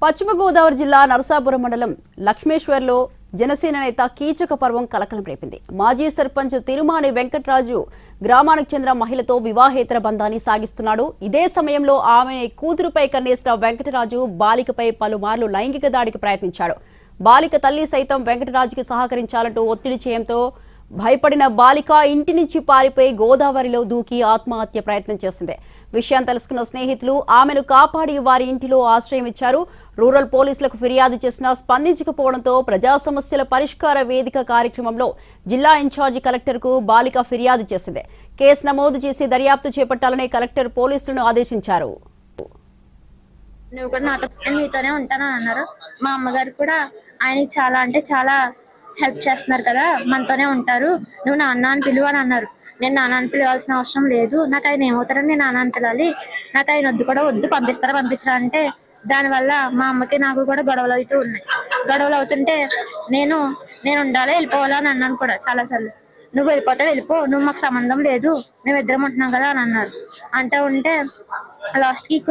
పశ్చిమ గోదావరి జిల్లా నరసాపురం మండలం లక్ష్మేశ్వర్లో జనసేన నేత కీచక పర్వం కలకలం రేపింది. మాజీ సర్పంచ్ తిరుమాని వెంకటరాజు గ్రామానికి చెందిన మహిళతో వివాహేతర బంధాన్ని సాగిస్తున్నాడు. ఇదే సమయంలో ఆమె కూతురుపై కన్నేసిన వెంకటరాజు బాలికపై పలుమార్లు లైంగిక దాడికి ప్రయత్నించాడు. బాలిక తల్లి సైతం వెంకటరాజుకి సహకరించాలంటూ ఒత్తిడి చేయడంతో భయపడిన బాలిక ఇంటి నుంచి పారిపోయి గోదావరిలో దూకి ఆత్మహత్య ప్రయత్నం చేసింది. విషయం తెలుసుకున్న స్నేహితులు ఆమెను కాపాడి వారి ఇంటిలో ఆశ్రయం ఇచ్చారు. రూరల్ పోలీసులకు ఫిర్యాదు చేసినా స్పందించకపోవడంతో ప్రజా సమస్యల పరిష్కార వేదిక కార్యక్రమంలో జిల్లా ఇన్ఛార్జి కలెక్టర్కు బాలిక ఫిర్యాదు చేసింది. కేసు నమోదు చేసి దర్యాప్తు చేపట్టాలని కలెక్టర్ పోలీసులను ఆదేశించారు. నువ్వు కూడా నాతో మీతోనే ఉంటానని అన్నారు. మా అమ్మగారు కూడా ఆయనకి చాలా అంటే చాలా హెల్ప్ చేస్తున్నారు కదా, మనతోనే ఉంటారు, నువ్వు నాన్న అని పిలువు అని అన్నారు. నేను నాన్న అని పిలవాల్సిన అవసరం లేదు, నాకు ఆయన ఏమవుతారని నేను నాన్న అని పిలాలి, నాకు ఆయన వద్దు కూడా వద్దు, పంపించరా అంటే దానివల్ల మా అమ్మకి నాకు కూడా గొడవలు అవుతూ ఉన్నాయి. గొడవలు అవుతుంటే నేను ఉండాలా వెళ్ళిపోవాలా అని అన్నాను కూడా చాలాసార్లు. నువ్వు వెళ్ళిపోతే వెళ్ళిపో, నువ్వు మాకు సంబంధం లేదు, మేము ఇద్దరం ఉంటున్నాం కదా అని అన్నారు. అంటూ ఉంటే లాస్ట్ కి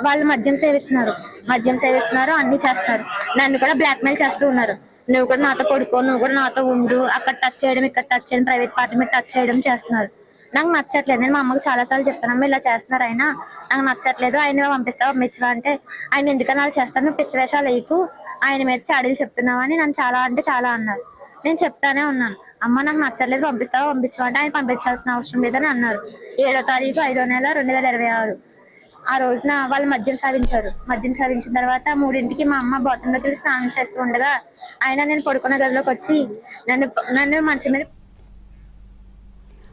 వాళ్ళు మద్యం సేవిస్తున్నారు, అన్ని చేస్తున్నారు. నన్ను కూడా బ్లాక్ మెయిల్ చేస్తూ ఉన్నారు. నువ్వు కూడా నాతో పడుకో, నువ్వు కూడా నాతో ఉండు, అక్కడ టచ్ చేయడం, ఇక్కడ టచ్ చేయడం, ప్రైవేట్ పార్టీ మీద టచ్ చేయడం చేస్తున్నారు. నాకు నచ్చట్లేదు. నేను మా అమ్మకి చాలా సార్లు చెప్తానమ్మా ఇలా చేస్తున్నారు, ఆయన నాకు నచ్చట్లేదు, ఆయన పంపించవా అంటే ఆయన ఎందుకని అలా చేస్తాను, నువ్వు పిచ్చి వేషాలు వేయకు, ఆయన మీద చాడీలు చెప్తున్నావు అని నన్ను చాలా అంటే చాలా అన్నారు. నేను చెప్తానే ఉన్నాను, అమ్మ నాకు నచ్చట్లేదు, పంపిస్తావా అంటే ఆయన పంపించాల్సిన అవసరం లేదని అన్నారు. 7వ తారీఖు 5వ నెల 2026 ఆ రోజున వాళ్ళు మద్యం సాధించారు. మద్యం సాధించిన తర్వాత 3ంటికి మా అమ్మ బాత్రూంలోకి వెళ్ళి స్నానం చేస్తూ ఉండగా ఆయన నేను పడుకున్న గదిలోకి వచ్చి నన్ను మంచం మీద